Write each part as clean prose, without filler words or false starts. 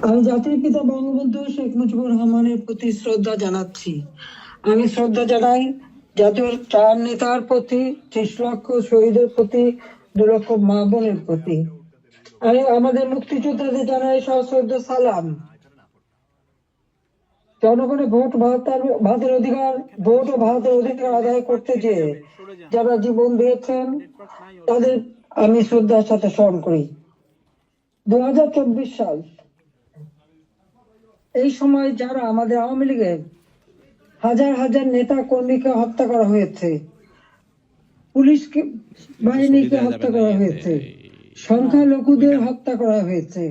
আমি জাতির পিতা বঙ্গবন্ধু শেখ মুজিবুর রহমানের প্রতি শ্রদ্ধা জানাচ্ছি। আমি শ্রদ্ধা জানাই জাতীয় চার নেতার প্রতি, ৩০ লক্ষ শহীদের প্রতি, ২ লক্ষ মা বোনের প্রতি। আমি আমাদের মুক্তিযোদ্ধাদের জানাই সশ্রদ্ধ সালাম। জনগণের ভারতের অধিকার, ভোট ও ভারতের অধিকার আদায় করতে যে যারা জীবন দিয়েছেন তাদের আমি শ্রদ্ধার সাথে স্মরণ করি। ২০২৪ সাল, এই সময় যারা আমাদের আওয়ামী লীগের হাজার হাজার নেতা কর্মীকে হত্যা করা হয়েছে, পুলিশকে বাহিনীকে হত্যা করা হয়েছে, সংখ্যালঘুদের হত্যা করা হয়েছে,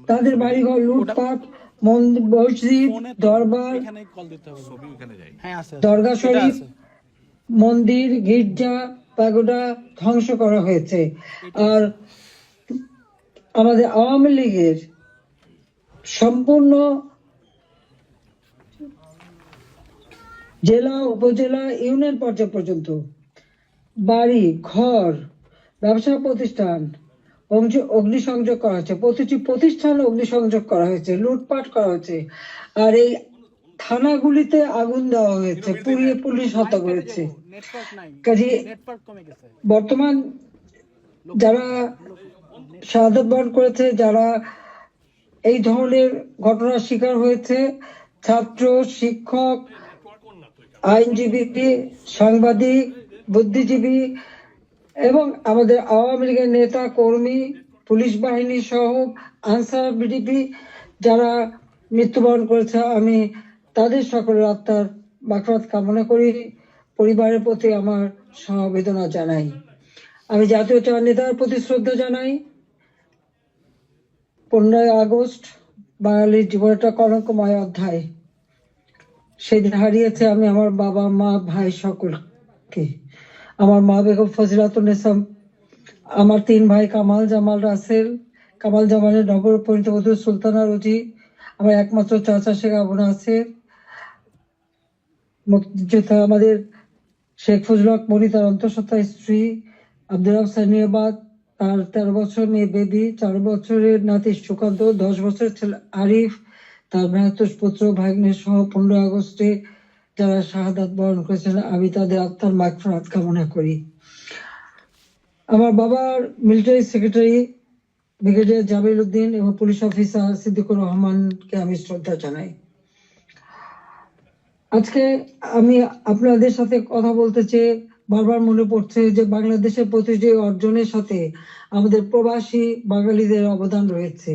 তাদের বাড়িঘর লুটপাট, মসজিদ, দরবার, দরগা শরীফ, মন্দির, গির্জা, প্যাগোডা ধ্বংস করা হয়েছে। আর আমাদের আওয়ামী লীগের সম্পূর্ণ জেলা, উপজেলা, ইউনিয়ন পর্যায় পর্যন্ত বাড়ি ঘর, ব্যবসা প্রতিষ্ঠান অগ্নিসংযোগ করা হয়েছে, প্রতিটি প্রতিষ্ঠান অগ্নিসংযোগ করা হয়েছে, লুটপাট করা হয়েছে। আর এই থানাগুলিতে আগুন দেওয়া হয়েছে, পুড়িয়ে পুলিশ হত্যা করেছে। কাজে বর্তমান যারা শাহাদাত বরণ করেছে, যারা এই ধরনের ঘটনার শিকার হয়েছে, ছাত্র, শিক্ষক, আইনজীবী, সাংবাদিক, বুদ্ধিজীবী এবং আমাদের আওয়ামী লীগের নেতা কর্মী, পুলিশ বাহিনী সহ আনসার বিডিপি যারা মৃত্যুবরণ করেছে, আমি তাদের সকলের আত্মার মাগফিরাত কামনা করি, পরিবারের প্রতি আমার সমবেদনা জানাই। আমি জাতীয় চার নেতার প্রতি শ্রদ্ধা জানাই। 15ই আগস্ট বাঙালির জীবনের একটা কলঙ্কময় অধ্যায়। সেদিন হারিয়েছে আমি আমার বাবা, মা, ভাই সকলকে। আমার মা বেগম ফজিলাতুন্নেসা, আমার 3 ভাই কামাল, জামাল, রাসেল, কামাল জামালের নবপরিণীত বধূ সুলতানা রুজি, আমার একমাত্র চাচা শেখ আবু নাসের, মুক্তিযোদ্ধা আমাদের শেখ ফজলুল হক মনি, তার অন্তঃসত্ত্বা স্ত্রী, আব্দুল রব সানিয়াবাদ, তার 13 বছর মেয়ে বেবি, 4 বছরের নাতি সুকান্ত, 10 বছরের ছেলে আরিফ, তার ভ্রাতুষ পুত্র ভাগ্নে সহ 15 আগস্টে যারা শাহাদাত বরণ করেছেন, আমি তাদের আত্মার মাগফিরাত কামনা করি। আমার বাবার military secretary brigadier Jamil Uddin এবং পুলিশ অফিসার সিদ্দিকুর রহমানকে আমি শ্রদ্ধা জানাই। আজকে আমি আপনাদের সাথে কথা বলতে চেয়ে বারবার মনে পড়ছে যে বাংলাদেশের প্রতিটি অর্জনের সাথে আমাদের প্রবাসী বাঙালিদের অবদান রয়েছে।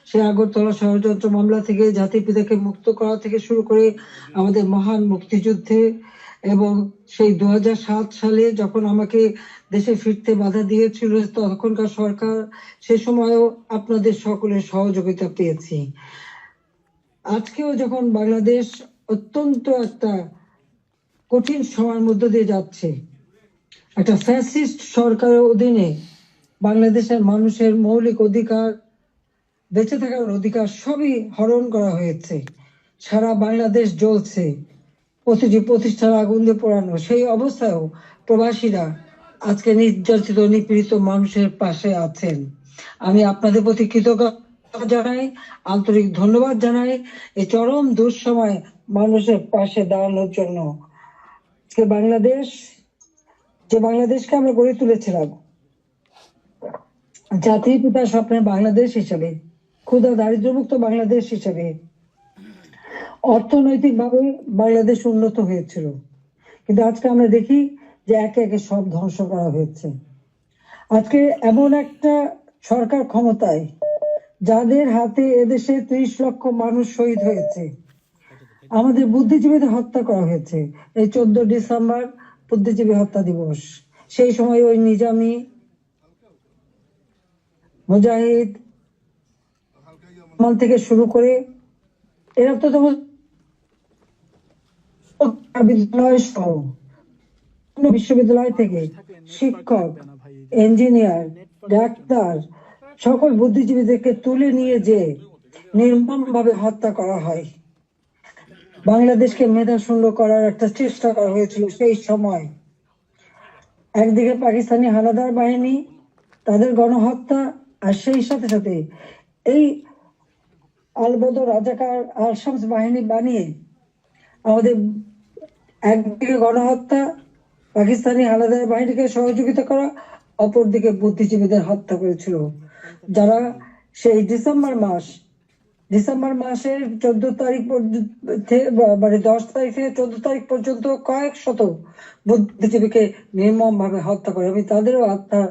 সে আগরতলা ষড়যন্ত্র মামলা থেকে জাতির পিতাকে মুক্ত করা থেকে শুরু করে আমাদের মহান মুক্তিযুদ্ধে, এবং সেই 2007 সালে যখন আমাকে দেশে ফিরতে বাধা দিয়েছিল তখনকার সরকার, সে সময়ও আপনাদের সকলের সহযোগিতা পেয়েছি। আজকেও যখন বাংলাদেশ অত্যন্ত একটা কঠিন সময়ের মধ্য দিয়ে যাচ্ছে, একটা ফ্যাসিস্ট সরকারের অধীনে বাংলাদেশের মানুষের মৌলিক অধিকার, বেঁচে থাকার অধিকার সবই হরণ করা হয়েছে। সারা বাংলাদেশ জ্বলছে, প্রতিটি প্রতিষ্ঠান আগুন দিয়ে পোড়ানো। সেই অবস্থায়ও প্রবাসীরা আজকে নির্যাতিত নিপীড়িত মানুষের পাশে আছেন। আমি আপনাদের প্রতি কৃতজ্ঞতা জানাই, আন্তরিক ধন্যবাদ জানাই এই চরম দুঃসময় মানুষের পাশে দাঁড়ানোর জন্য। বাংলাদেশ, যে বাংলাদেশকে আমরা গড়ে তুলেছিলাম জাতির পিতার স্বপ্নের বাংলাদেশ হিসেবে, ক্ষুধা দারিদ্র্যমুক্ত বাংলাদেশ হিসেবে, অর্থনৈতিকভাবে বাংলাদেশ উন্নত হয়েছিল, কিন্তু আজকে আমরা দেখি যে একে একে সব ধ্বংস করা হয়েছে। আজকে এমন একটা সরকার ক্ষমতায় যাদের হাতে এদেশে 30 লক্ষ মানুষ শহীদ হয়েছে, আমাদের বুদ্ধিজীবীদের হত্যা করা হয়েছে। এই 14 ডিসেম্বর বুদ্ধিজীবী হত্যা দিবস, সেই সময় ওই নিজামী, মুজাহিদ থেকে শুরু করে এরা তো বিদ্যালয় সহ বিশ্ববিদ্যালয় থেকে শিক্ষক, ইঞ্জিনিয়ার, ডাক্তার সকল বুদ্ধিজীবীদেরকে তুলে নিয়ে যে নির্মমভাবে হত্যা করা হয়। বাংলাদেশকে মেধাশূন্য করার একটা চেষ্টা করা হয়েছিল সেই সময়। একদিকে পাকিস্তানি হানাদার বাহিনী, তাদের গণহত্যা, আর সেই সাথে সাথে এই আলবদর রাজাকার আল শামস বাহিনী বানিয়ে আমাদের একদিকে গণহত্যা, পাকিস্তানি হানাদার বাহিনীকে সহযোগিতা করা, অপরদিকে বুদ্ধিজীবীদের হত্যা করেছিল, যারা সেই ডিসেম্বর মাসের 14 তারিখ মানে 10 তারিখ থেকে 14 তারিখ পর্যন্ত কয়েক শত বুদ্ধিজীবীকে নির্মম ভাবে হত্যা করে। আমি তাদেরও আত্মার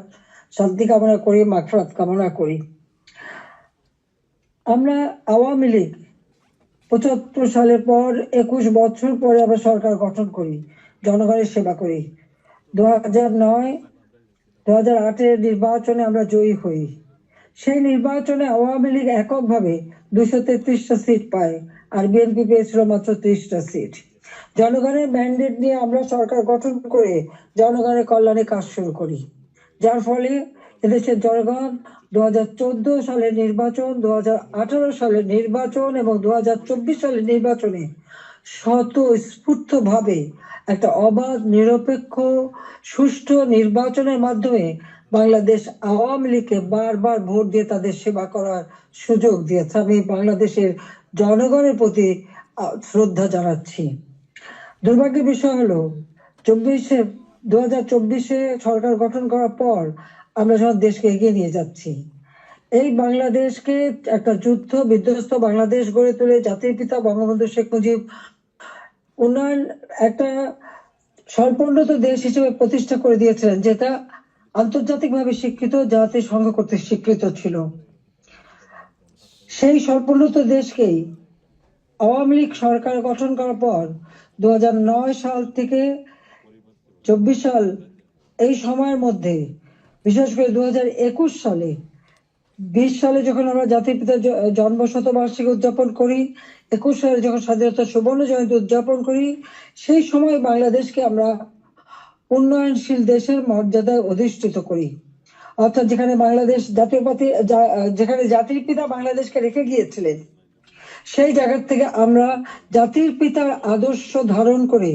শান্তি কামনা করি, মাগফিরাত কামনা করি। আমরা আওয়ামী লীগ 75 সালের পর 21 বছর পরে আমরা সরকার গঠন করি, জনগণের সেবা করি। 2008-এর নির্বাচনে আমরা জয়ী হই। সেই নির্বাচনে আওয়ামী লীগ এককভাবে 233টা সিট পায়, আর বিএনপি পেয়েছিল মাত্র 30টা সিট। জনগণের ম্যান্ডেট নিয়ে আমরা সরকার গঠন করে জনগণের কল্যাণে কাজ শুরু করি, যার ফলে এদেশের জনগণ 2014 সালের নির্বাচন, 2018 সালের নির্বাচন এবং 2024 সালের নির্বাচনে স্বতঃস্ফূর্ত ভাবে একটা অবাধ, নিরপেক্ষ, সুষ্ঠু নির্বাচনের মাধ্যমে বাংলাদেশ আওয়ামী লীগকে বারবার ভোট দিয়ে তাদের সেবা করার সুযোগ দিয়েছে। আমি বাংলাদেশের জনগণের প্রতি শ্রদ্ধা জানাচ্ছি। দুর্ভাগ্যের বিষয় হলো 2024-এ সরকার গঠন করার পর আমরা যখন দেশকে এগিয়ে নিয়ে যাচ্ছি, এই বাংলাদেশকে একটা যুদ্ধ বিধ্বস্ত বাংলাদেশ গড়ে তুলে জাতির পিতা বঙ্গবন্ধু শেখ মুজিব উন্নয়ন একটা স্বল্পোন্নত দেশ হিসেবে প্রতিষ্ঠা করে দিয়েছিলেন, যেটা আন্তর্জাতিকভাবে স্বীকৃত, জাতিসংঘ কর্তৃক স্বীকৃত ছিল। সেই স্বল্পোন্নত দেশকেই আওয়ামী লীগ সরকার গঠন করার পর 2009 সাল থেকে 24 সাল এই সময়ের মধ্যে, বিশেষ করে 2021 সালে 20 সালে যখন আমরা জাতির পিতার জন্ম শতবার্ষিকী উদযাপন করি, 21 সালে যখন স্বাধীনতা সুবর্ণ জয়ন্তী উদযাপন করি, সেই সময় বাংলাদেশকে আমরা উন্নয়নশীল দেশের মর্যাদায় অধিষ্ঠিত করি। অর্থাৎ যেখানে বাংলাদেশ যেখানে জাতির পিতা বাংলাদেশকে রেখে গিয়েছিলেন, সেই জায়গা থেকে আমরা জাতির পিতার আদর্শ ধারণ করে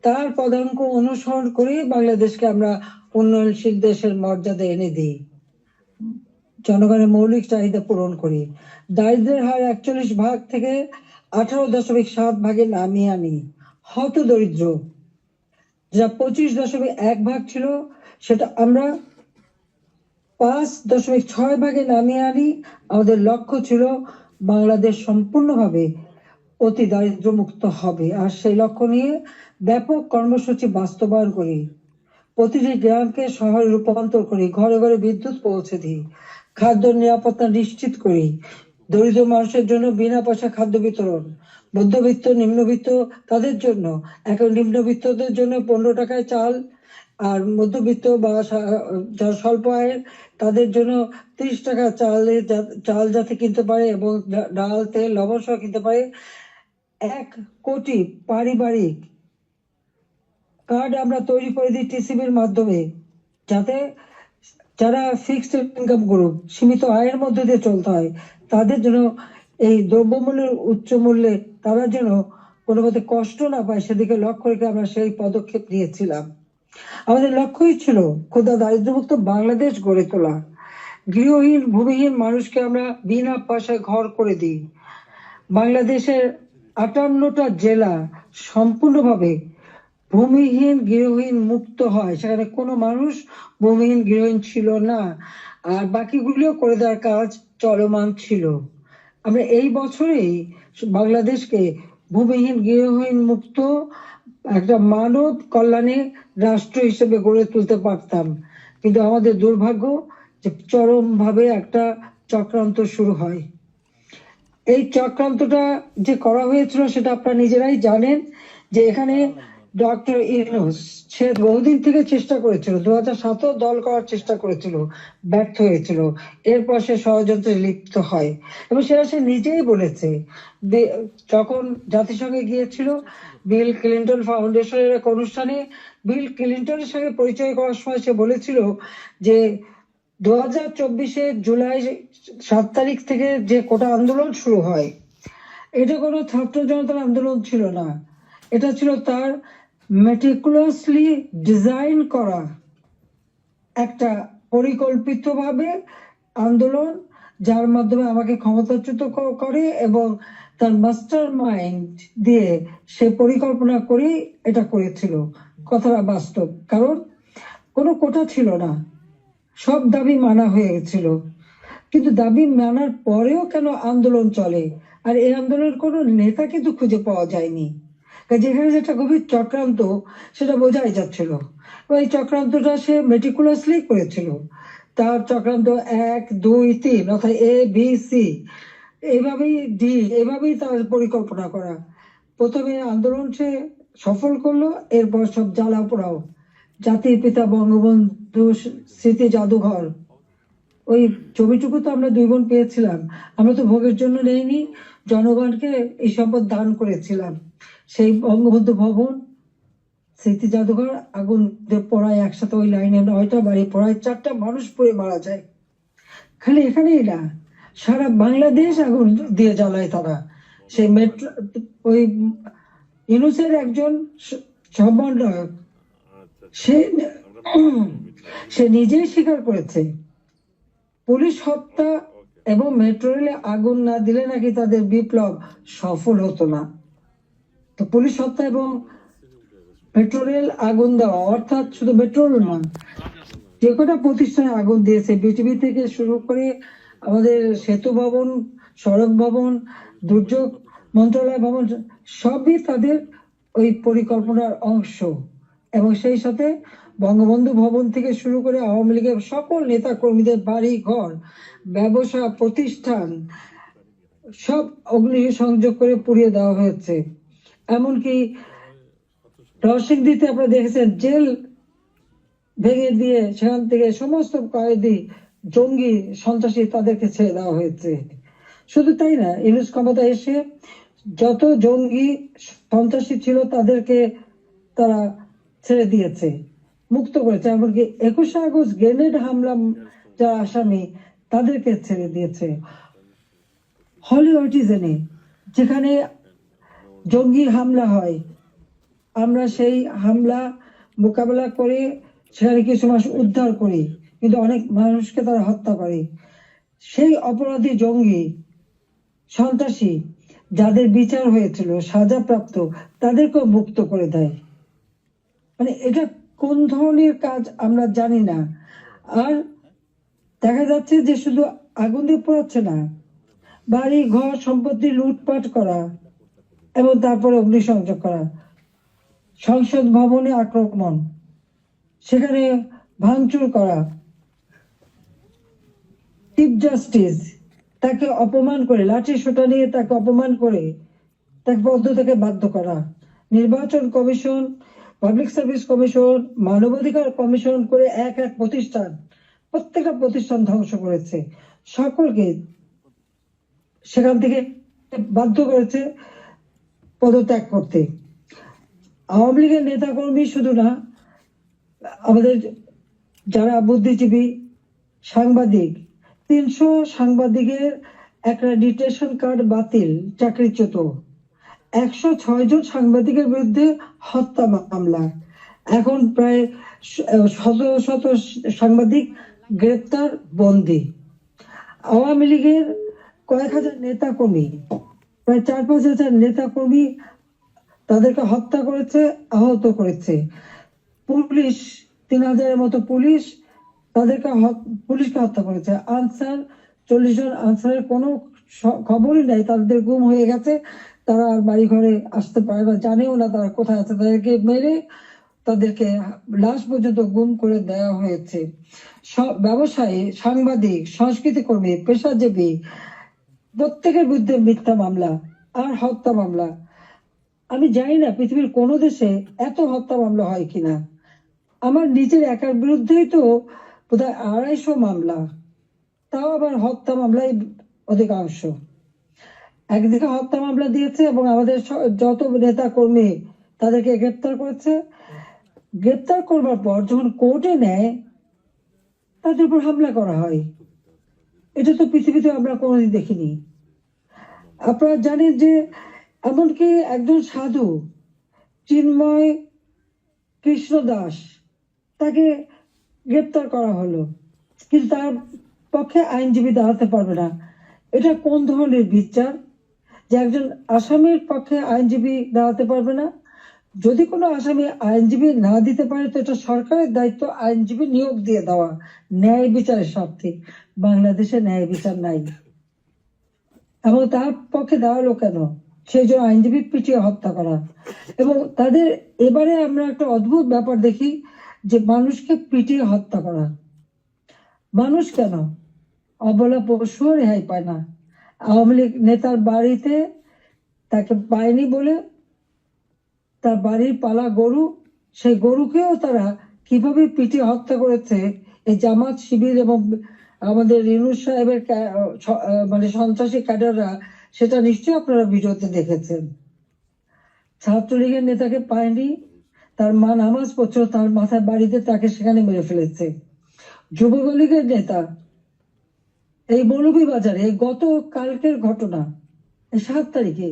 তার পদাঙ্ক অনুসরণ করে বাংলাদেশকে আমরা উন্নয়নশীল দেশের মর্যাদা এনে দিই, জনগণের মৌলিক চাহিদা পূরণ করি, দারিদ্রের হার 41 ভাগ থেকে 18.7 ভাগে নামিয়ে আনি, হত দরিদ্র যা 25.1 ভাগ ছিল সেটা আমরা 5.6 ভাগে নামিয়ে আনি। আমাদের লক্ষ্য ছিল বাংলাদেশ সম্পূর্ণভাবে অতি দারিদ্র মুক্ত হবে, আর সেই লক্ষ্য নিয়ে ব্যাপক কর্মসূচি বাস্তবায়ন করি। প্রতিটি গ্রামকে শহরে রূপান্তর করি, ঘরে ঘরে বিদ্যুৎ পৌঁছে দিই, খাদ্য নিরাপত্তা নিশ্চিত করি, দরিদ্র মানুষের জন্য বিনা পয়সা খাদ্য বিতরণ, মধ্যবিত্ত নিম্নবিত্ত তাদের জন্য, এখন নিম্নবিত্তদের জন্য 15 টাকায় চাল, আর মধ্যবিত্ত বা যারা স্বল্প আয়ের তাদের জন্য 30 টাকা চাল যাতে কিনতে পারে এবং ডাল, তেল, লবণ সহ কিনতে পারে। 1 কোটি পারিবারিক কার্ড আমরা তৈরি করে দিই টিসিবির মাধ্যমে, যাতে যারা ফিক্সড ইনকাম গ্রুপ, সীমিত আয়ের মধ্যে দিয়ে চলতে হয়, তাদের জন্য এই দ্রব্যমূল্যের উচ্চ মূল্যে তারা যেন কোনো মতে কষ্ট না পায়, সেদিকে লক্ষ্য রেখে আমরা সেই পদক্ষেপ নিয়েছিলাম। আমাদের লক্ষ্যই ছিল ক্ষুধা দারিদ্র্যমুক্ত বাংলাদেশ গড়ে তোলা। গৃহহীন ভূমিহীন মানুষকে আমরা বিনা পয়সায় ঘর করে দিই। বাংলাদেশের 58টা জেলা সম্পূর্ণভাবে ভূমিহীন গৃহহীন মুক্ত হয়, সেখানে কোনো মানুষ ভূমিহীন গৃহহীন ছিল না, আর বাকিগুলিও করে দেওয়ার কাজ চলমান ছিল। আমরা এই বছরেই বাংলাদেশকে ভূমিহীন গৃহহীন মুক্ত একটা মানব কল্যাণে রাষ্ট্র হিসেবে গড়ে তুলতে পারতাম, কিন্তু আমাদের দুর্ভাগ্য যে চরম ভাবে একটা চক্রান্ত শুরু হয়। এই চক্রান্তটা যে করা হয়েছিল সেটা আপনারা নিজেরাই জানেন, যে এখানে ডক্টর ইউনূস সে বহুদিন থেকে চেষ্টা করেছিল, 2007 দল করার চেষ্টা করেছিল, ব্যর্থ হয়েছিল, এরপর সে ষড়যন্ত্রে লিপ্ত হয় এবং সেটা সে নিজেই বলেছে। যখন জাতিসংঘে গিয়েছিল বিল ক্লিন্টন ফাউন্ডেশনের এক অনুষ্ঠানে, বিল ক্লিন্টনের সঙ্গে পরিচয় করার সময় সে বলেছিল যে 2024 জুলাই 7 তারিখ থেকে যে কোটা আন্দোলন শুরু হয়, এটা কোনো ছাত্র জনতার আন্দোলন ছিল না, এটা ছিল তার মেটিকুলাসলি ডিজাইন করা একটা পরিকল্পিতভাবে আন্দোলন, যার মাধ্যমে আমাকে ক্ষমতাচ্যুত করে এবং তার মাস্টার মাইন্ড দিয়ে সে পরিকল্পনা করে এটা করেছিল। কথাটা বাস্তব, কারণ কোনো কোটা ছিল না, সব দাবি মানা হয়ে গেছিল। কিন্তু দাবি মানার পরেও কেন আন্দোলন চলে, আর এই আন্দোলনের কোনো নেতা কিন্তু খুঁজে পাওয়া যায়নি। যেখানে যেটা গভীর চক্রান্ত সেটা বোঝাই যাচ্ছিল। এই চক্রান্তটা সে মেটিকুলাসলি করেছিল। তার চক্রান্ত 1, 2, 3 অর্থাৎ ABC, এইভাবেই এভাবেই তার পরিকল্পনা করা। প্রথমে আন্দোলন সে সফল করলো, এরপর সব জ্বালা পোড়াও। জাতির পিতা বঙ্গবন্ধু স্মৃতি জাদুঘর, ওই ছবিটুকু তো আমরা 2 বোন পেয়েছিলাম। আমরা তো ভোগের জন্য নেইনি, জনগণকে এই সম্পদ দান করেছিলাম। সেই বঙ্গবন্ধু ভবন, স্মৃতি জাদুঘর আগুন পড়ায় একসাথে, ওই লাইনে 9টা বাড়ি পড়ায়, 4টা মানুষ পড়ে মারা যায়। খালি এখানেই না, সারা বাংলাদেশ আগুন দিয়ে জ্বালায় তারা। সেই মেট্রো, ওই ইউনূসের একজন সমন্বয়ক, সে সে নিজেই স্বীকার করেছে পুলিশ হত্যা এবং মেট্রো রেলে আগুন না দিলে নাকি তাদের বিপ্লব সফল হতো না। তো পুলিশ হত্যা এবং মেট্রো রেল আগুন দেওয়া, অর্থাৎ শুধু মেট্রো রেল না, যে কটা প্রতিষ্ঠানে আগুন দিয়েছে, বিটিভি থেকে শুরু করে আমাদের সেতু ভবন, সড়ক ভবন, দুর্যোগ মন্ত্রণালয় ভবন, সবই তাদের ওই পরিকল্পনার অংশ। এবং সেই সাথে বঙ্গবন্ধু ভবন থেকে শুরু করে আওয়ামী লীগের সকল নেতা কর্মীদের বাড়ি ঘর, ব্যবসা প্রতিষ্ঠান সব অগ্নি সংযোগ করে পুড়িয়ে দেওয়া হয়েছে। এমনকি নরসিংদীতে আপনারা দেখেছেন, জেল ভেঙে দিয়ে সেখান থেকে সমস্ত কয়েদি, জঙ্গি, সন্ত্রাসী তাদেরকে ছেড়ে দেওয়া হয়েছে। শুধু তাই না, ইউনূস ক্ষমতা এসে যত জঙ্গি সন্ত্রাসী ছিল তাদেরকে তারা ছেড়ে দিয়েছে, মুক্ত করেছে। এমনকি 21শে আগস্ট গ্রেনেড হামলা যারা আসামি তাদেরকে ছেড়ে দিয়েছে। হলি অটিজেনে যেখানে জঙ্গি হামলা হয়, আমরা সেই হামলা মোকাবেলা করে সেখানে কিছু মানুষ উদ্ধার করি, কিন্তু অনেক মানুষকে তারা হত্যা করে। সেই অপরাধী জঙ্গি সন্ত্রাসী যাদের বিচার হয়েছিল, সাজাপ্রাপ্ত, তাদেরকেও মুক্ত করে দেয়। মানে এটা কোন ধরনের কাজ আমরা জানি না। আর দেখা যাচ্ছে যে শুধু আগুন দিয়ে পোড়াচ্ছে না, বাড়ি ঘর সম্পত্তি লুটপাট করা এবং তারপরে অগ্নিসংযোগ করা, সংসদ ভবনে আক্রমণ, সেখানে ভাঙচুর করা, চিফ জাস্টিস তাকে অপমান করে, লাঠি সোটা নিয়ে তাকে অপমান করে তাকে পদ থেকে বাধ্য করা, নির্বাচন কমিশন, পাবলিক সার্ভিস কমিশন, মানবাধিকার কমিশন করে এক এক প্রতিষ্ঠান, প্রত্যেকটা প্রতিষ্ঠান ধ্বংস করেছে। সকলকে সেখান থেকে বাধ্য করেছে পদত্যাগ করতে। আওয়ামী লীগের নেতাকর্মী শুধু না, আমাদের যারা বুদ্ধিজীবী, সাংবাদিক, 300 সাংবাদিকের অ্যাক্রেডিটেশন কার্ড বাতিল, চাকরিচ্যুত। 106 জন সাংবাদিকের বিরুদ্ধে হত্যা মামলা। এখন প্রায় শত সাংবাদিক গ্রেপ্তার, বন্দী। আওয়ামী লীগের কয়েক হাজার নেতা কর্মী, প্রায় 4-5 হাজার নেতা কর্মী তাদেরকে হত্যা করেছে, আহত করেছে। পুলিশ 3000-এর মতো পুলিশ পুলিশকে হত্যা করেছে। আনসার 40 জন আনসারের কোনো খবরই নাই, তাদের গুম হয়ে গেছে, তারা আর বাড়ি ঘরে আসতে পারে না, জানেও না তারা কোথায় আছে। তাদেরকে মেরে তাদেরকে লাশ পর্যন্ত গুম করে দেওয়া হয়েছে। সব ব্যবসায়ী, সাংবাদিক, সংস্কৃতি কর্মী, পেশাজীবী প্রত্যেকের বিরুদ্ধে মিথ্যা মামলা আর হত্যা মামলা। আমি জানি না পৃথিবীর কোন দেশে এত হত্যা মামলা হয় কিনা। আমার নিজের একার বিরুদ্ধেই তো বোধহয় 250 মামলা, তাও আবার হত্যা মামলাই অধিকাংশ। একদিকে হত্যা মামলা দিয়েছে এবং আমাদের যত নেতা কর্মী তাদেরকে গ্রেপ্তার করেছে। গ্রেপ্তার করবার পর যখন কোর্টে নেয়, তাদের উপর হামলা করা হয়। এটা তো পৃথিবীতে আমরা কোনোদিন দেখিনি। আপনারা জানেন যে এমনকি একজন সাধু, চিন্ময় কৃষ্ণ দাস, তাকে গ্রেপ্তার করা হলো, কিন্তু তার পক্ষে আইনজীবী দাঁড়াতে পারবে না, এটা কোন ধরনের বিচার যে একজন আসামির পক্ষে আইনজীবী দাঁড়াতে পারবে না? যদি কোনো আসামি আইনজীবী না দিতে পারে তো এটা সরকারের দায়িত্ব আইনজীবী নিয়োগ দিয়ে দেওয়া ন্যায় বিচারের স্বার্থে। বাংলাদেশে ন্যায় বিচার নাই, এবং তার পক্ষে দাঁড়ালো কেন? সেই জন্য আইনজীবী পিটিয়ে হত্যা করা। এবং তাদের এবারে আমরা একটা অদ্ভুত ব্যাপার দেখি যে মানুষকে পিটিয়ে হত্যা করা। মানুষ কেন? অবলা পশুও রেহাই পায় না। আওয়ামী লীগ নেতার বাড়িতে তাকে পায়নি বলে তার বাড়ির পালা গরু, সেই গরুকেও তারা কিভাবে পিটিয়ে হত্যা করেছে এই জামাত শিবির এবং আমাদের ইউনূস সাহেবের মানে সন্ত্রাসী ক্যাডাররা, সেটা নিশ্চয়ই আপনারা ভিডিওতে দেখেছেন। ছাত্রলীগের নেতাকে পায়নি, তার মা নামাজ পড়ছিল, তার মাথায় বাড়িতে তাকে সেখানে মেরে ফেলেছে। যুবলীগের নেতা এই মৌলভীবাজারে গত কালকের ঘটনা 7 তারিখে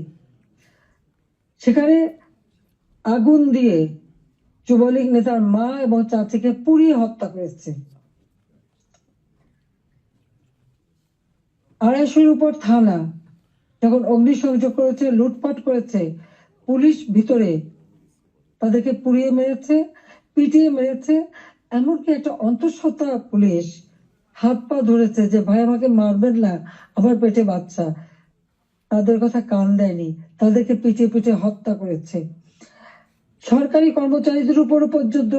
সেখানে আগুন দিয়ে যুবলীগ নেতার মা এবং চাচিকে পুড়িয়ে হত্যা করেছে। 250-র উপর থানা যখন অগ্নিসংযোগ করেছে, লুটপাট করেছে, পুলিশ ভিতরে তাদেরকে পুড়িয়ে মেরেছে, পিটিয়ে মেরেছে। এমনকি একটা অন্তঃসত্ত্বা পুলিশ হাত পা ধরেছে যে ভাই আমাকে মারবেন না, আমার পেটে বাচ্চা। তাদের কথা কান দেয়নি, তাদেরকে পিটিয়ে পিটিয়ে হত্যা করেছে। সরকারি কর্মচারীদের উপরও পর্যন্ত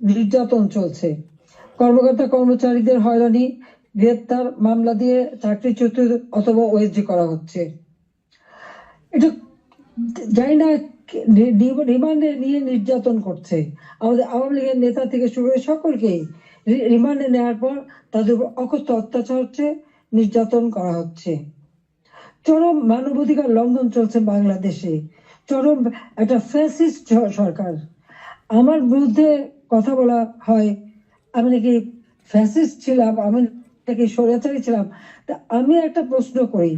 নির্যাতন চলছে। কর্মকর্তা কর্মচারীদের হয়রানি, গ্রেপ্তার, মামলা দিয়ে চাকরিচ্যুত অথবা ওএসডি করা হচ্ছে। এটা জানি না রিমান্ডে নিয়ে নির্যাতন করছে। আমাদের আওয়ামী লীগের নেতা থেকে শুরু করে সকলকেই রিমান্ডে নেওয়ার পর তাদের উপর অকথ্য অত্যাচার হচ্ছে, নির্যাতন করা হচ্ছে। চরম মানবাধিকার লঙ্ঘন চলছে বাংলাদেশে, চরম একটা ফ্যাসিস্ট সরকার। আমার বিরুদ্ধে কথা বলা হয় আমি নাকি ফ্যাসিস্ট ছিলাম, আমি নাকি স্বৈরাচারী ছিলাম। তা আমি একটা প্রশ্ন করি,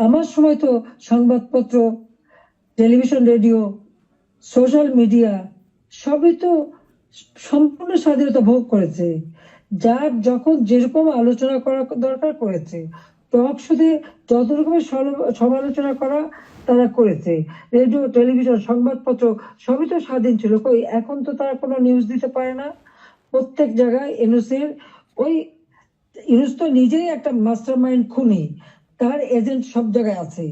আমার সময় তো সংবাদপত্র, টেলিভিশন, রেডিও, সোশ্যাল মিডিয়া সবই তো সম্পূর্ণ স্বাধীনতা ভোগ করেছে। যার যখন যেরকম আলোচনা করা দরকার করেছে, টক শোতে যত রকমের সমালোচনা করা তারা করেছে। রেডিও, টেলিভিশন, সংবাদপত্র সবই তো স্বাধীন ছিল। কই এখন তো তারা কোনো নিউজ দিতে পারে না। প্রত্যেক জায়গায় ইউনূসের ওই ইউনূস তো নিজেই একটা মাস্টার মাইন্ড খুনি, তার এজেন্ট সব জায়গায় আছে।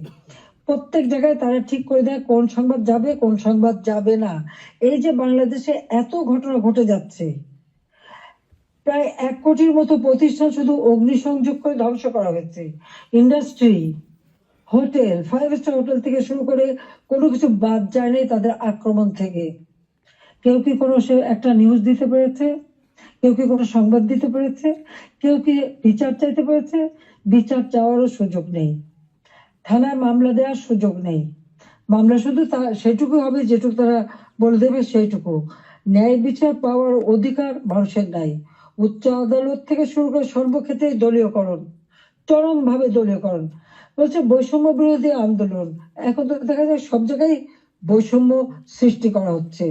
প্রত্যেক জায়গায় তারা ঠিক করে দেয় কোন সংবাদ যাবে কোন সংবাদ যাবে না। এই যে বাংলাদেশে এত ঘটনা ঘটে যাচ্ছে, প্রায় 1 কোটির মতো প্রতিষ্ঠান শুধু অগ্নিসংযোগ করে ধ্বংস করা হয়েছে। ইন্ডাস্ট্রি, হোটেল, 5 স্টার হোটেল থেকে শুরু করে কোনো কিছু বাদ যায়নি তাদের আক্রমণ থেকে। কেউ কি কোনো সে একটা নিউজ দিতে পেরেছে? কেউ কি কোনো সংবাদ দিতে পেরেছে? কেউ কি বিচার চাইতে পেরেছে? বিচার চাওয়ারও সুযোগ নেই, থানায় মামলা দেওয়ার সুযোগ নেই। মামলা শুধু সেটুকু হবে যেটুকু তারা বলে দেবে সেইটুকু। ন্যায় বিচার পাওয়ার অধিকার মানুষের নাই। উচ্চ আদালত থেকে শুরু করে সর্বক্ষেত্রে দলীয়করণ, চরম ভাবে দলীয়করণ। বলছে বৈষম্য বিরোধী আন্দোলন, এখন তো দেখা যায় সব জায়গায় বৈষম্য সৃষ্টি করা হচ্ছে।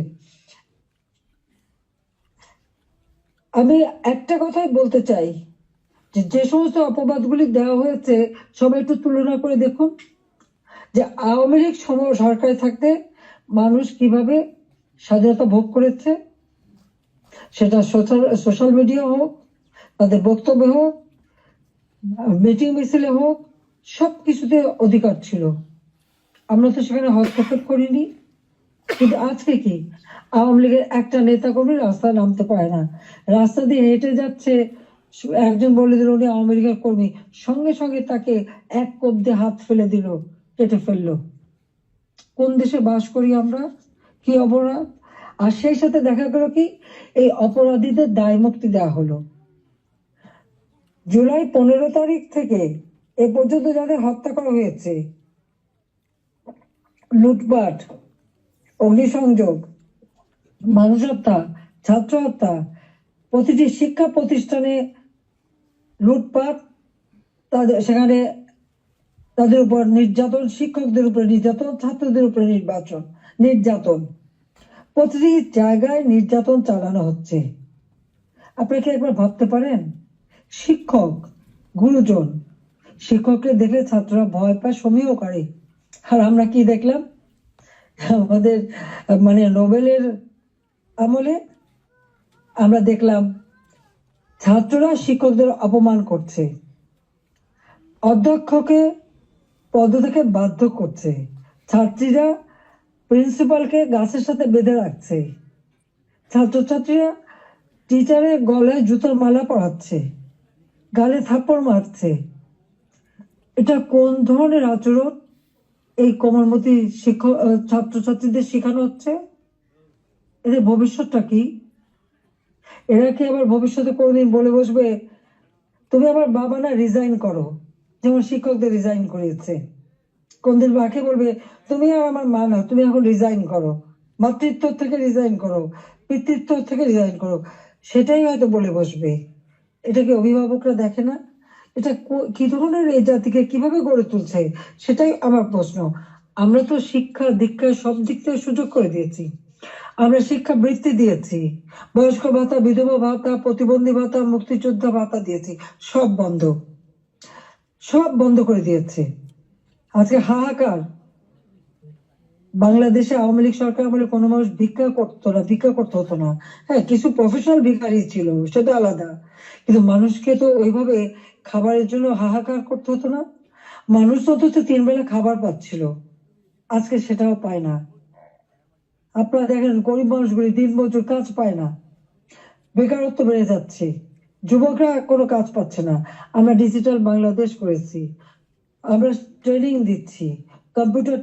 আমি একটা কথাই বলতে চাই, যে সমস্ত অপবাদগুলি দেওয়া হয়েছে সবাই একটু তুলনা করে দেখুন যে আওয়ামী লীগ সরকারে থাকতে মানুষ কিভাবে স্বাধীনতা ভোগ করেছে। সেটা সোশ্যাল মিডিয়া হোক, তাদের বক্তব্য হোক, মিটিং মিছিলে হোক, সবকিছুতে অধিকার ছিল। আমরা তো সেখানে হস্তক্ষেপ করিনি। কিন্তু আজকে কি আওয়ামী লীগের একটা নেতা কর্মী রাস্তায় নামতে পারে না, রাস্তা দিয়ে হেঁটে যাচ্ছে, একজন বলে দিল উনি আওয়ামী লীগের কর্মী, সঙ্গে সঙ্গে তাকে এক কোপ দিয়ে হাত ফেলে দিল, কেটে ফেললো। কোন দেশে বাস করি আমরা? কি অপরাধ! আর সেই সাথে দেখা গেল কি এই অপরাধীদের দায় মুক্তি দেওয়া হলো। জুলাই 15 তারিখ থেকে এ পর্যন্ত যাদের হত্যা করা হয়েছে, লুটপাট, অগ্নিসংযোগ, মানুষ হত্যা, ছাত্র হত্যা, প্রতিটি শিক্ষা প্রতিষ্ঠানে লুটপাট, তাদের সেখানে তাদের উপর নির্যাতন, শিক্ষকদের উপরে নির্যাতন, ছাত্রদের উপরে নির্যাতন, প্রতিটি জায়গায় নির্যাতন চালানো হচ্ছে। আপনি কি একবার ভাবতে পারেন শিক্ষক গুরুজন। শিক্ষককে দেখলে ছাত্ররা ভয় পায়, সমীহ করে। আর আমরা কি দেখলাম আমাদের মানে নোবেলের আমলে? আমরা দেখলাম ছাত্ররা শিক্ষকদের অপমান করছে, অধ্যক্ষকে পদ থেকে বাধ্য করছে, ছাত্রীরা প্রিন্সিপালকে গাছের সাথে বেঁধে রাখছে, ছাত্রছাত্রীরা টিচারের গলায় জুতোর মালা পরাচ্ছে, গালে থাপ্পড় মারছে। এটা কোন ধরনের আচরণ এই কোমলমতি শিক্ষক ছাত্রছাত্রীদের শেখানো হচ্ছে? এদের ভবিষ্যৎটা কি? এরা কি আবার ভবিষ্যতে কোনোদিন বলে বসবে তুমি আমার বাবা না, রিজাইন করো, যেমন শিক্ষকদের রিজাইন করিয়েছে? কোনদিন বাকে বলবে তুমি আর আমার মা না, তুমি এখন রিজাইন করো, মাতৃত্ব থেকে রিজাইন করো, পিতৃত্ব থেকে রিজাইন করো? সেটাই হয়তো বলে বসবে। এটাকে অভিভাবকরা দেখে না? এটা কি ধরনের এই জাতিকে কিভাবে গড়ে তুলছে সেটাই আমার প্রশ্ন। আমরা তো শিক্ষা দীক্ষা সব দিক থেকে সুযোগ করে দিয়েছি, আমরা শিক্ষা বৃত্তি দিয়েছি, বয়স্ক ভাতা, বিধবা ভাতা, প্রতিবন্ধী ভাতা, মুক্তিযোদ্ধা ভাতা দিয়েছি, সব বন্ধ, সব বন্ধ করে দিয়েছে। আজকে হাহাকার। বাংলাদেশে আওয়ামী লীগ সরকার আমলে কোনো মানুষ ভিক্ষা করতো না, ভিক্ষা করতে হতো না। হ্যাঁ, কিছু প্রফেশনাল ভিখারি ছিল, সেটা আলাদা, কিন্তু মানুষকে তো ওইভাবে খাবারের জন্য হাহাকার করতে হতো না। মানুষ তো অন্তত 3 বেলা খাবার পাচ্ছিল, আজকে সেটাও পায় না। আপনারা দেখেন গরিব মানুষগুলি দিনমজুর, কাজ পায় না, বেকারত্ব বেড়ে যাচ্ছে, যুবকরা কোনো কাজ পাচ্ছে না। আমরা ডিজিটাল বাংলাদেশ করেছি, আমরা ট্রেনিং দিচ্ছি, কম্পিউটার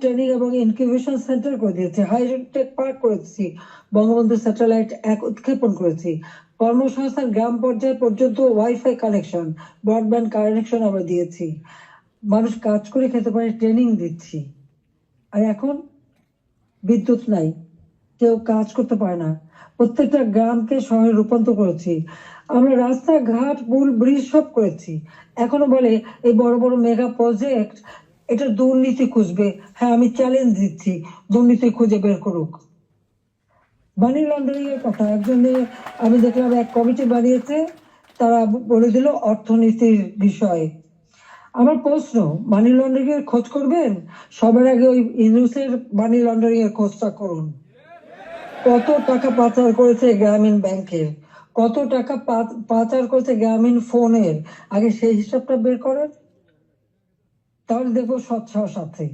ট্রেনিং এবং ইনকিউবেশন সেন্টার করে দিয়েছি, হাইটেক পার্ক করেছি, বঙ্গবন্ধু স্যাটেলাইট 1 উৎক্ষেপণ করেছি, কর্মসংস্থান গ্রাম পর্যায় পর্যন্ত ওয়াইফাই কানেকশন, ব্রডব্যান্ড কানেকশন আমরা দিয়েছি, মানুষ কাজ করে খেতে পারে, ট্রেনিং দিচ্ছি। আর এখন বিদ্যুৎ নাই, কেউ কাজ করতে পারে না, প্রত্যেকটা গ্রামকে শহরে রূপান্তর করেছি, আমরা রাস্তাঘাট পুল ব্রিজ সব করেছি। এখনো বলে এই বড় বড় মেগা প্রজেক্ট, এটা দুর্নীতি খুঁজবে। হ্যাঁ, আমি চ্যালেঞ্জ দিচ্ছি, দুর্নীতি খুঁজে বের করুক। মানি লন্ডারিং এর কথা একজনে, আমি দেখলাম এক কমিটি বানিয়েছে, তারা বলে দিল অর্থনীতির বিষয়ে। আমার প্রশ্ন, মানি লন্ডারিং এর খোঁজ করবেন, সবার আগে ওই ইউনুসের মানি লন্ডারিং এর খোঁজটা করুন। কত টাকা পাচার করেছে গ্রামীণ ব্যাংকের, কত টাকা পাচার করেছে গ্রামীণ ফোনের, আগে সেই হিসাবটা বের করেন, তাহলে দেখবো স্বচ্ছ সাথে।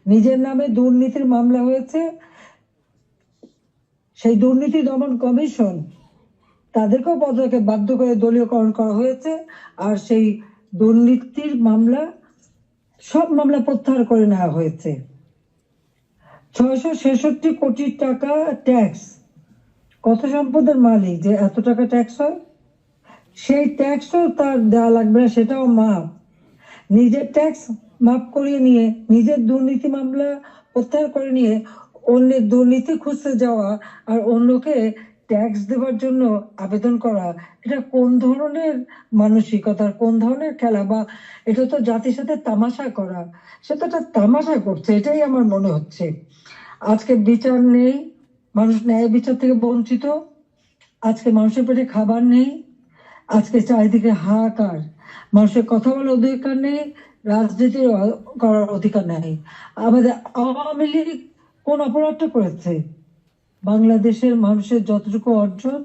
নিজের নামে দুর্নীতির মামলা হয়েছে, সেই দুর্নীতি দমন কমিশন, তাদেরকেও পদকে বাধ্য করে দলীয়করণ করা হয়েছে, আর সেই দুর্নীতির মামলা, সব মামলা প্রত্যাহার করে নেওয়া হয়েছে। 666 কোটি টাকা ট্যাক্স, কত সম্পদের মালিক যে এত টাকা ট্যাক্স হয়? সেই ট্যাক্সও তার দেওয়া লাগবে না, সেটাও মাপ। নিজের ট্যাক্স মাপ করিয়ে নিয়ে, নিজের দুর্নীতি মামলা প্রত্যাহার করে নিয়ে অন্যের দুর্নীতি খুঁজতে যাওয়া আর অন্যকে ট্যাক্স দেওয়ার জন্য আবেদন করা, এটা কোন ধরনের মানসিকতার, কোন ধরনের খেলা? বা এটা তো জাতির সাথে তামাশা করা, সেটা একটা তামাশা করছে, এটাই আমার মনে হচ্ছে। আজকে বিচার নেই, মানুষ ন্যায় বিচার থেকে বঞ্চিত, আজকে মানুষের পেটে খাবার নেই, আজকে চারিদিকে হাহাকার, মানুষের কথা বলার অধিকার নেই, রাজনীতি করার অধিকার নেই। আমাদের আওয়ামী লীগ কোন অপরাধটা করেছে? বাংলাদেশের মানুষের যতটুকু অর্জন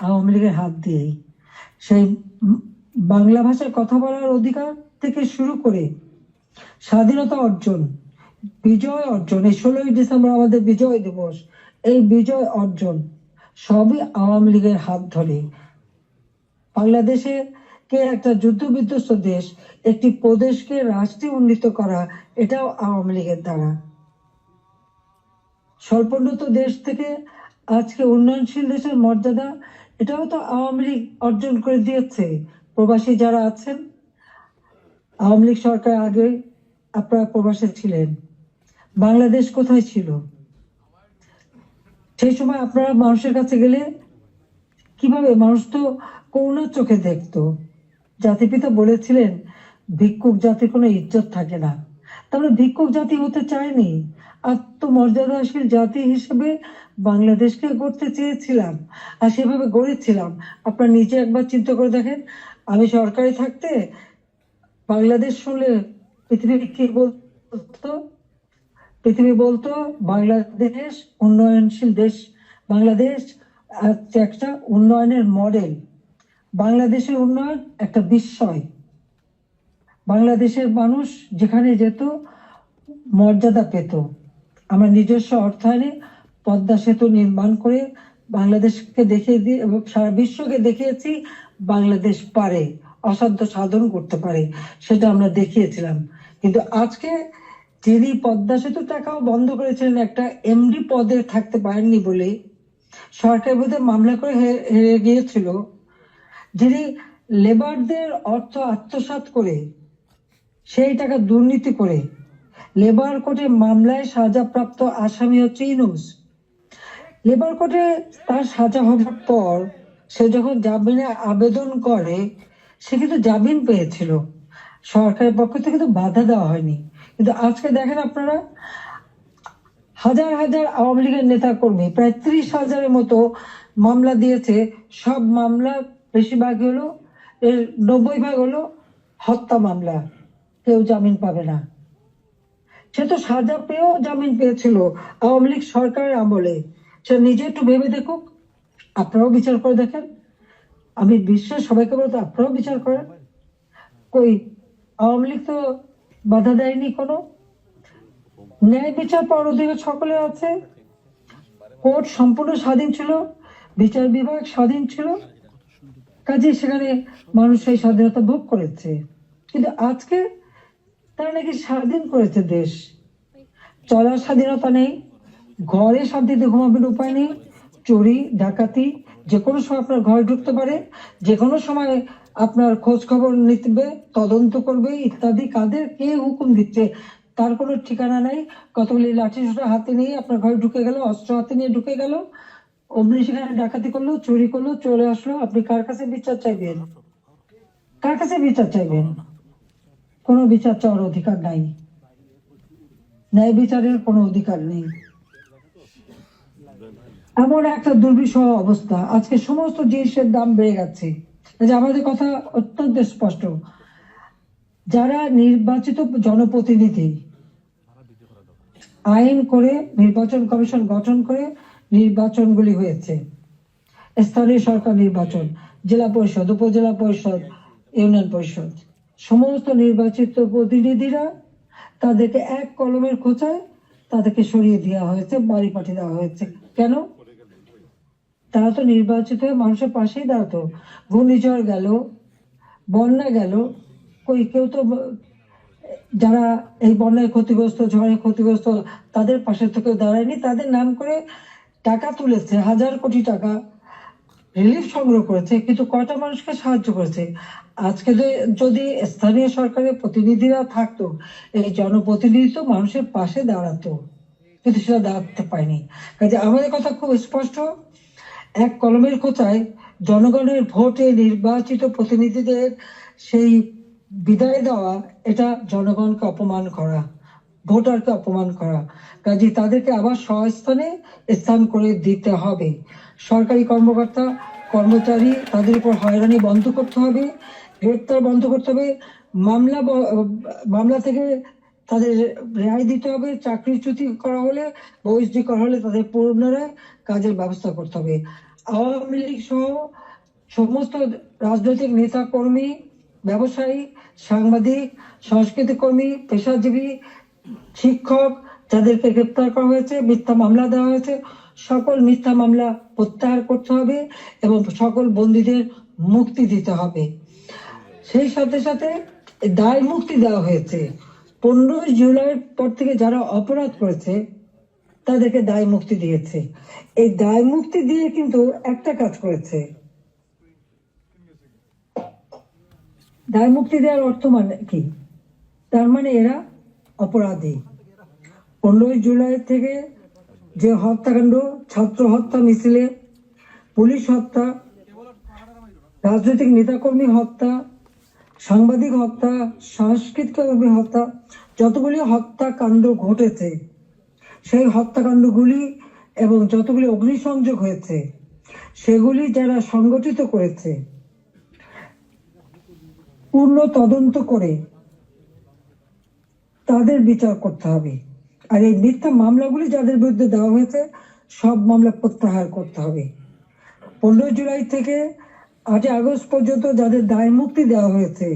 আওয়ামী লীগের হাত দিয়েই, সেই বাংলা ভাষায় কথা বলার অধিকার থেকে শুরু করে স্বাধীনতা অর্জন, বিজয় অর্জন, এই 16ই ডিসেম্বর আমাদের বিজয় দিবস, এই বিজয় অর্জন সবই আওয়ামী লীগের হাত ধরে। বাংলাদেশে কে একটা যুদ্ধ বিধ্বস্ত দেশ, একটি প্রদেশকে রাষ্ট্রে উন্নীত করা, এটাও আওয়ামী লীগের দ্বারা। স্বল্পোন্নত দেশ থেকে আজকে উন্নয়নশীল দেশের মর্যাদা, এটাও তো আওয়ামী লীগ অর্জন করে দিয়েছে। প্রবাসী যারা আছেন, আওয়ামী লীগ সরকার আগে আপনারা প্রবাসে ছিলেন, বাংলাদেশ কোথায় ছিল? সেই সময় আপনারা মানুষের কাছে গেলে কিভাবে, মানুষ তো করুণার চোখে দেখতো। জাতিপিতা বলেছিলেন ভিক্ষুক জাতির কোনো ইজ্জত থাকে না, তাহলে ভিক্ষুক জাতি হতে চায়নি, আত্মমর্যাদাশীল জাতি হিসেবে বাংলাদেশকে গড়তে চেয়েছিলাম, আর সেভাবে গড়েছিলাম। আপনারা নিজে একবার চিন্তা করে দেখেন, আমি সরকারে থাকতে বাংলাদেশ শুনলে পৃথিবী কি বলতো? পৃথিবী বলতো বাংলাদেশ উন্নয়নশীল দেশ, বাংলাদেশ একটা উন্নয়নের মডেল, বাংলাদেশের উন্নয়ন একটা বিস্ময়। বাংলাদেশের মানুষ যেখানে যেত মর্যাদা পেত। আমরা নিজস্ব অর্থায়নে পদ্মা সেতু নির্মাণ করে বাংলাদেশকে দেখিয়ে দিয়ে এবং সারা বিশ্বকে দেখিয়েছি বাংলাদেশ পারে, অসাধ্য সাধন করতে পারে, সেটা আমরা দেখিয়েছিলাম। কিন্তু আজকে যিনি পদ্মা সেতু টাকাও বন্ধ করেছিলেন একটা এমডি পদে থাকতে পারেননি বলে সরকার বোধে মামলা করে হেরে গিয়েছিল, যিনি লেবারদের অর্থ আত্মসাৎ করে সেই টাকা দুর্নীতি করে লেবার কোর্টে মামলায় সাজাপ্রাপ্ত আসামি হচ্ছে ইউনূস। লেবার কোর্টে তার সাজা হবার পর সে যখন জামিনে আবেদন করে সে কিন্তু জামিন পেয়েছিল, সরকারের পক্ষ থেকে কিন্তু বাধা দেওয়া হয়নি। কিন্তু আজকে দেখেন আপনারা, হাজার হাজার আওয়ামী লীগের নেতা কর্মী প্রায় 30,000-এর মতো মামলা দিয়েছে। সব মামলা বেশিরভাগ হলো, এর 90% হলো হত্যা মামলা, কেউ জামিন পাবে না। সে তো সাজা পেয়েও জামিন পেয়েছিল আওয়ামী লীগ সরকারের আমলে। সে নিজে একটু ভেবে দেখুক, আপনারাও বিচার করে দেখেন। আমি বিশ্বের সবাইকে বলতে আপনারাও বিচার করেন। কই আওয়ামী লীগ তো বাধা দেয়নি কোনো। ন্যায় বিচার পাওয়ার অধিকার সকলে আছে, কোর্ট সম্পূর্ণ স্বাধীন ছিল, বিচার বিভাগ স্বাধীন ছিল, কাজে সেখানে মানুষ সেই স্বাধীনতা ভোগ করেছে। কিন্তু আজকে তারা নাকি স্বাধীন করেছে দেশ, চলার স্বাধীনতা নেই, ঘরে শান্তিতে ঘুমাবেন উপায় নেই, চুরি ডাকাতি যে কোনো সময় আপনার ঘরে ঢুকতে পারে, যে কোনো সময় আপনার খোঁজ খবর নিতে, তদন্ত করবে ইত্যাদি। কাদের কে হুকুম দিচ্ছে তার কোনো ঠিকানা নাই। কতগুলি লাঠি সোটা হাতে নিয়ে আপনার ঘরে ঢুকে গেল, অস্ত্র হাতে নিয়ে ঢুকে গেল, অমনি সেখানে ডাকাতি করলো, চুরি করলো, চলে আসলো। আপনি কার কাছে বিচার চাইবেন? কার কাছে বিচার চাইবেন? কোনো বিচার চাওয়ার অধিকার নাই, ন্যায় বিচারের কোনো অধিকার নেই। এমন একটা দুর্বিষহ অবস্থা, আজকে সমস্ত জিনিসের দাম বেড়ে গেছে। যে আমাদের কথা অত্যন্ত স্পষ্ট, যারা নির্বাচিত জনপ্রতিনিধি আইন করে নির্বাচন কমিশন গঠন করে নির্বাচনগুলি হয়েছে, স্থানীয় সরকার নির্বাচন, জেলা পরিষদ, উপজেলা পরিষদ, ইউনিয়ন পরিষদ, সমস্ত নির্বাচিত প্রতিনিধিরা তাদেরকে এক কলমের খোঁচায় তাদেরকে সরিয়ে দেওয়া হয়েছে, বাড়ি পাঠিয়ে দেওয়া হয়েছে। কেন? তারা তো নির্বাচিত হয়ে মানুষের পাশেই দাঁড়াতো। ঘূর্ণিঝড় গেল, বন্যা গেল, কই কেউ তো যারা এই বন্যায় ক্ষতিগ্রস্ত, ঝড়ে ক্ষতিগ্রস্ত তাদের পাশে থেকে দাঁড়ায়নি। তাদের নাম করে টাকা তুলেছে, 1000 কোটি টাকা রিলিফ সংগ্রহ করেছে, কিন্তু কয়টা মানুষকে সাহায্য করেছে? আজকে যদি স্থানীয় সরকারের প্রতিনিধিরা থাকতো, এই জনপ্রতিনিধি তো মানুষের পাশে দাঁড়াতো, কিন্তু সেটা দাঁড়াতে পায়নি। কাজে আমাদের কথা খুব স্পষ্ট, এক কলমের খোঁচায় জনগণের ভোটে নির্বাচিত প্রতিনিধিদের সেই বিদায় দেওয়া, এটা জনগণকে অপমান করা, ভোটারকে অপমান করা। কাজে তাদেরকে আবার স্বস্থানে স্থান করে দিতে হবে। সরকারি কর্মকর্তা কর্মচারী তাদের উপর হয়রানি বন্ধ করতে হবে, গ্রেপ্তার বন্ধ করতে হবে, মামলা থেকে তাদের রেহাই দিতে হবে, চাকরিচ্যুতি করা হলে, বহিষ্কৃতি করা হলে তাদের পুনরায় কাজের ব্যবস্থা করতে হবে। আওয়ামী লীগ সহ সমস্ত রাজনৈতিক নেতা কর্মী, ব্যবসায়ী, সাংবাদিক, সংস্কৃতি কর্মী, পেশাজীবী, শিক্ষক যাদেরকে গ্রেপ্তার করা হয়েছে, মিথ্যা মামলা দেওয়া হয়েছে, সকল মিথ্যা মামলা প্রত্যাহার করতে হবে এবং সকল বন্দীদের মুক্তি দিতে হবে। সেই সাথে সাথে দায় মুক্তি দেওয়া হয়েছে। 15 জুলাইয়ের পর থেকে যারা অপরাধ করেছে তাদেরকে দায় মুক্তি দিয়েছে। এই দায় মুক্তি দিয়ে কিন্তু একটা কাজ করেছে, দায় মুক্তি দেওয়ার অর্থ মানে কি? তার মানে এরা অপরাধী। 15 জুলাই থেকে যে হত্যাকাণ্ড, ছাত্র হত্যা মিছিলে, পুলিশ হত্যা, রাজনৈতিক নেতাকর্মী হত্যা, সাংবাদিক হত্যা, সাংস্কৃতিক কর্মী হত্যা, যতগুলি হত্যাকাণ্ড ঘটেছে সেই হত্যাকাণ্ডগুলি এবং যতগুলি অগ্নিসংযোগ হয়েছে সেগুলি যারা সংগঠিত করেছে পূর্ণ তদন্ত করে তাদের বিচার করতে হবে। আর এই মিথ্যা মামলাগুলি যাদের বিরুদ্ধে দেওয়া হয়েছে সব মামলা প্রত্যাহার করতে হবে। 15 জুলাই থেকে 8 আগস্ট পর্যন্ত যাদের দায় মুক্তি দেওয়া হয়েছে,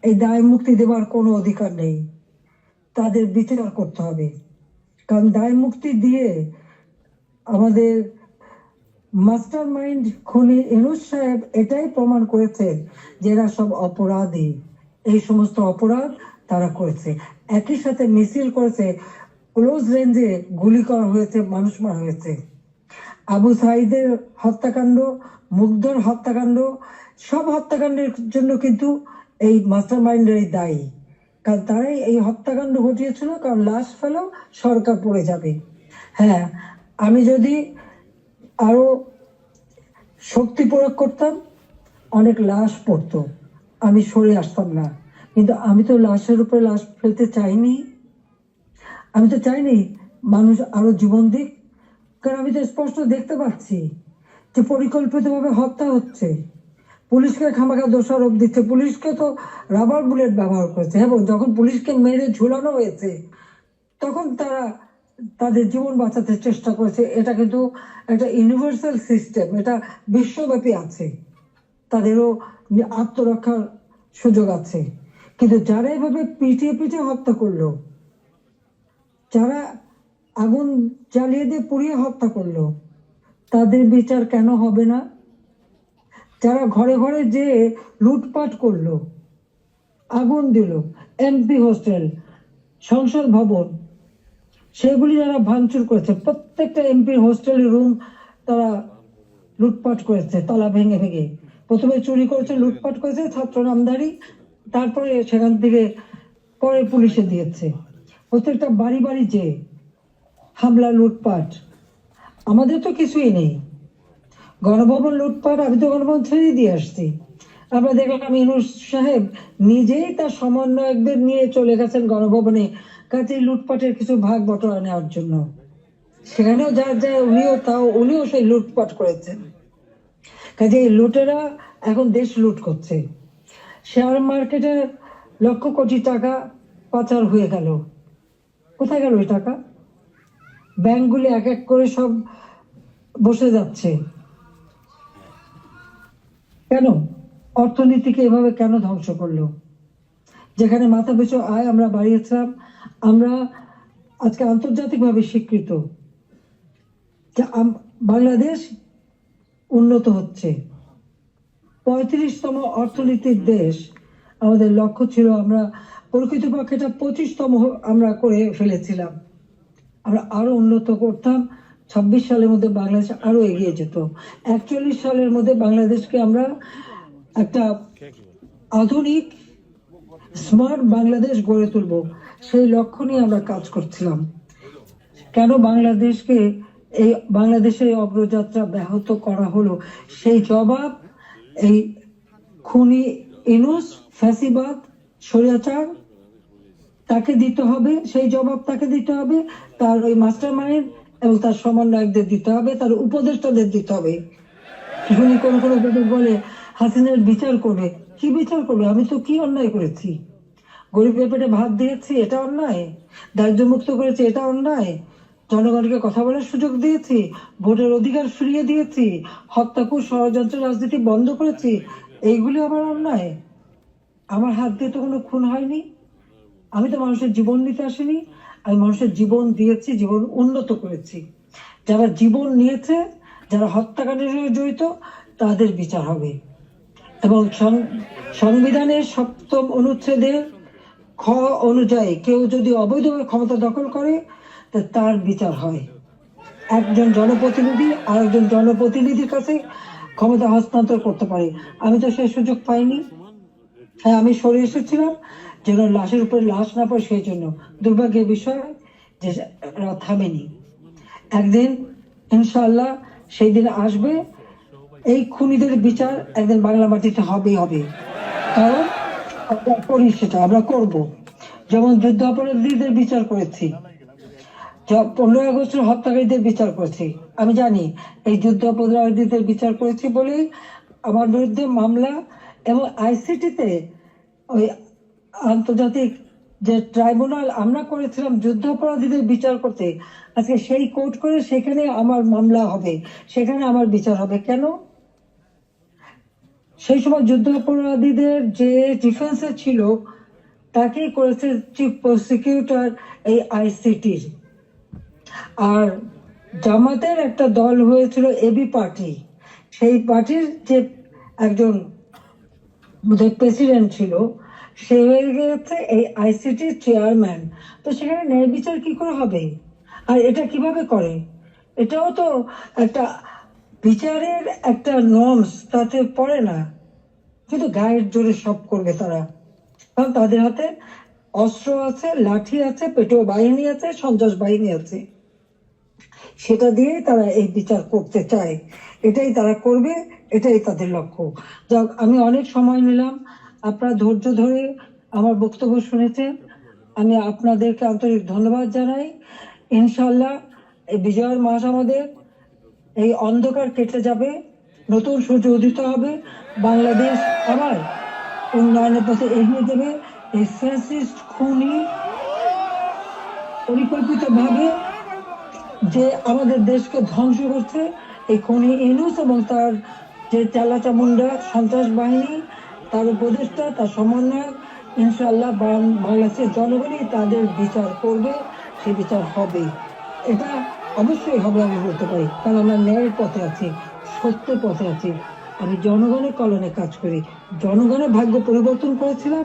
এই দায় মুক্তি দেওয়ার কোনো অধিকার নেই, তাদের বিচার করতে হবে। কারণ দায় মুক্তি দিয়ে আমাদের মাস্টার মাইন্ড খুনি ইউনূস সাহেব এটাই প্রমাণ করেছে যে এরা সব অপরাধী, এই সমস্ত অপরাধ তারা করেছে। একই সাথে মিছিল করেছে, ক্লোজ রেঞ্জে গুলি করা হয়েছে, মানুষ মারা হয়েছে। আবু সাঈদের হত্যাকাণ্ড, মুগ্ধর হত্যাকাণ্ড, সব হত্যাকাণ্ডের জন্য কিন্তু এই মাস্টার মাইন্ডেরই দায়ী। কারণ তারাই এই হত্যাকাণ্ড ঘটিয়েছিল, কারণ লাশ ফেলেও সরকার পড়ে যাবে। হ্যাঁ, আমি যদি আরো শক্তি প্রয়োগ করতাম অনেক লাশ পড়তো, আমি সরে আসতাম না। কিন্তু আমি তো লাশের উপরে লাশ ফেলতে চাইনি, আমি তো চাইনি মানুষ আরো জীবন দিক। কারণ আমি তো স্পষ্ট দেখতে পাচ্ছি যে পরিকল্পিতভাবে হত্যা হচ্ছে। পুলিশকে খামাখা দোষারোপ দিচ্ছে, পুলিশকে তো রাবার বুলেট ব্যবহার করেছে এবং যখন পুলিশকে মেরে ঝুলানো হয়েছে তখন তারা তাদের জীবন বাঁচাতে চেষ্টা করেছে। এটা কিন্তু একটা ইউনিভার্সাল সিস্টেম, এটা বিশ্বব্যাপী আছে, তাদেরও আত্মরক্ষার সুযোগ আছে। কিন্তু যারা এভাবে পিটিয়ে পিটিয়ে হত্যা করলো, যারা আগুন জ্বালিয়ে দিয়ে পুড়িয়ে হত্যা করলো, তাদের বিচার কেন হবে না? যারা ঘরে ঘরে যে লুটপাট করলো, আগুন দিল, এমপি হোস্টেল, সংসদ ভবন, সেগুলি যারা ভাঙচুর করেছে, প্রত্যেকটা এমপির হোস্টেলের রুম তারা লুটপাট করেছে তালা ভেঙে ভেঙে। প্রথমে চুরি করেছে, লুটপাট করেছে ছাত্র নামধারী, তারপরে সেখান থেকে পরে পুলিশে দিয়েছে। প্রত্যেকটা বাড়ি বাড়ি যে হামলা, লুটপাট। আমাদের তো কিছুই নেই, গণভবন লুটপাট, আমি তো গণভবন ছেড়ে দিয়ে আসছি। আমরা দেখলাম ইউনূস সাহেব নিজেই তার সমন্বয়কদের নিয়ে চলে গেছেন গণভবনে, কাজে লুটপাটের কিছু ভাগ বটরা নেওয়ার জন্য। সেখানেও যা যায় উনিও সেই লুটপাট করেছেন। কাজে এই লুটেরা এখন দেশ লুট করছে। শেয়ার মার্কেটে লক্ষ কোটি টাকা পাচার হয়ে গেল, কোথায় গেল ওই টাকা? ব্যাংকগুলি এক এক করে সব বসে যাচ্ছে। কেন? অর্থনীতিকে এভাবে কেন ধ্বংস করলো? যেখানে মাথা পিছু আয় আমরা বাড়িয়েছিলাম, আমরা আজকে আন্তর্জাতিকভাবে স্বীকৃত যে বাংলাদেশ উন্নত হচ্ছে, 35তম অর্থনীতির দেশ আমাদের লক্ষ্য ছিল। আমরা প্রকৃতপক্ষে এটা 25তম আমরা করে ফেলেছিলাম। আমরা আরো উন্নত করতাম, 26 সালের মধ্যে বাংলাদেশ আরো এগিয়ে যেত। 41 সালের মধ্যে বাংলাদেশকে আমরা একটা আধুনিক স্মার্ট বাংলাদেশ গড়ে তুলব, সেই লক্ষ্য নিয়ে আমরা কাজ করছিলাম। কেন বাংলাদেশের অগ্রযাত্রা ব্যাহত করা হলো, সেই জবাব এই খুনি ইউনূস, ফ্যাসিবাদ, স্বৈরাচার, তাকে দিতে হবে। সেই জবাব তাকে দিতে হবে, তার ওই মাস্টার মাইন্ড এবং তার সমন্বয়কদের দিতে হবে, তার উপদেষ্টাদের দিতে হবে। শুনি কোন কোন উপদেশ বলে হাসিনার বিচার করবে। কি বিচার করবে? আমি তো কি অন্যায় করেছি? গরিবের পেটে ভাত দিয়েছি, এটা অন্যায়? দারিদ্র মুক্ত করেছি, এটা অন্যায়? জনগণকে কথা বলার সুযোগ দিয়েছি, ভোটের অধিকার ফিরিয়ে দিয়েছি, হত্যাকুর ষড়যন্ত্র রাজনীতি বন্ধ করেছি, এইগুলি আমার অন্যায়? আমার হাত দিয়ে তো কোনো খুন হয়নি, আমি তো মানুষের জীবন নিতে আসিনি, আমি মানুষের জীবন দিয়েছি, জীবন উন্নত করেছি। যারা জীবন নিয়েছে, যারা হত্যাকাণ্ডের সঙ্গে জড়িত, তাদের বিচার হবে। এবং সংবিধানের 7ম অনুচ্ছেদের খ অনুযায়ী কেউ যদি অবৈধভাবে ক্ষমতা দখল করে তার বিচার হয়। একজন জনপ্রতিনিধি আর একজন জনপ্রতিনিধির কাছে ক্ষমতা হস্তান্তর করতে পারে। আমি তো সেই সুযোগ পাইনি। হ্যাঁ, আমি সরে এসেছিলাম যেন লাশের উপরে লাশ না পড়ে, সেই জন্য। দুর্ভাগ্যের বিষয় যে থামেনি। একদিন ইনশাআল্লাহ সেই দিন আসবে, এই খুনিদের বিচার একদিন বাংলা মাটিতে হবেই হবে। কারণ আমরা করি, সেটা আমরা করব। যেমন যুদ্ধ অপরাধীদের বিচার করেছি, 15 আগস্টের হত্যাকারীদের বিচার করেছি। আমি জানি এই যুদ্ধ অপরাধীদের বিচার করেছি বলেই আমার বিরুদ্ধে মামলা এবং আইসিটিতে ওই আন্তর্জাতিক যে ট্রাইব্যুনাল আমরা করেছিলাম যুদ্ধাপরাধীদের বিচার করতে, আজকে সেই কোর্ট করে সেখানে আমার মামলা হবে, সেখানে আমার বিচার হবে কেন? সেই সময় যুদ্ধাপরাধীদের যে ডিফেন্সে ছিল তাকেই করেছে চিফ প্রসিকিউটর এই আইসিটির। আর জামাতের একটা দল হয়েছিল এবি পার্টি, সেই পার্টির যে একজন প্রেসিডেন্ট ছিল সে হয়ে গেছে এই আইসিটির চেয়ারম্যান। তো সেখানে ন্যায় বিচার কি করে হবে? আর এটা কিভাবে করে? এটাও তো একটা বিচারের একটা নর্মস তাতে পড়ে না, কিন্তু গায়ের জোরে সব করবে তারা, কারণ তাদের হাতে অস্ত্র আছে, লাঠি আছে, পেটোয়া বাহিনী আছে, সন্ত্রাস বাহিনী আছে, সেটা দিয়েই তারা এই বিচার করতে চায়, এটাই তারা করবে, এটাই তাদের লক্ষ্য। যাক, আমি অনেক সময় নিলাম, আপনারা ধৈর্য ধরে আমার বক্তব্য শুনেছেন, আমি আপনাদেরকে আন্তরিক ধন্যবাদ জানাই। ইনশাল্লাহ এই বিজয়ের মাস আমাদের, এই অন্ধকার কেটে যাবে, নতুন সূর্য উদিত হবে, বাংলাদেশ আবার উন্নয়নের পথে এগিয়ে যাবে। এই ফ্যাসিস্ট খুনি পরিকল্পিতভাবে যে আমাদের দেশকে ধ্বংস করছে, এই খুনি ইউনূস এবং তার যে চালাচামুন্ডা সন্ত্রাস বাহিনী, তার উপদেষ্টা, তার সমন্বয়ক, ইনশাআল্লাহ বাংলাদেশের জনগণই তাদের বিচার করবে, সে বিচার হবে, এটা অবশ্যই হবে আমি বলতে পারি, কারণ আমরা ন্যায়ের পথে আছি, সত্যের পথে আছি। আমি জনগণের কল্যাণে কাজ করি, জনগণের ভাগ্য পরিবর্তন করেছিলাম,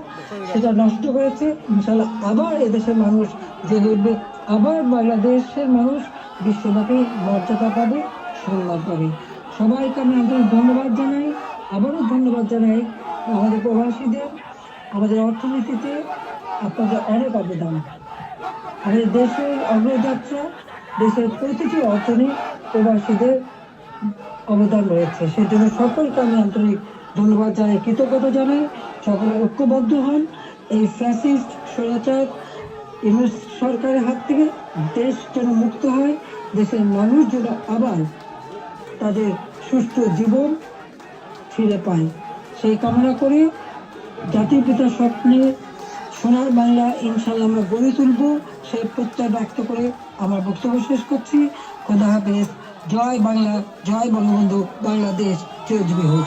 সেটা নষ্ট করেছে। ইনশাআল্লাহ আবার এদেশের মানুষ জেগে উঠবে, আবার বাংলাদেশের মানুষ বিশ্বব্যাপী মর্যাদা পাবে, সম্মান পাবে। সবাইকে আমি আন্তরিক ধন্যবাদ জানাই, আবারও ধন্যবাদ জানাই আমাদের প্রবাসীদের, আমাদের অর্থনীতিতে আপনাদের অনেক অবদান, আমাদের দেশের অগ্রযাত্রা, দেশের প্রতিটি অর্থনী প্রবাসীদের অবদান রয়েছে, সেজন্য সকলকে আমি আন্তরিক ধন্যবাদ জানাই, কৃতজ্ঞতা জানাই। সকলে ঐক্যবদ্ধ হন, এই ফ্যাসিস্ট স্বৈরাচার ইউনূস সরকারের হাত থেকে দেশ যেন মুক্ত হয়, দেশের মানুষ যেন আবার তাদের সুস্থ জীবন ফিরে পায়, সেই কামনা করে জাতির পিতার স্বপ্নে সোনার বাংলা ইনশাল্লাহ আমরা গড়ে তুলব, সেই প্রত্যয় ব্যক্ত করে আমার বক্তব্য শেষ করছি। খোদা হাফেজ। জয় বাংলা, জয় বঙ্গবন্ধু, বাংলাদেশ চিরজীবী হোক।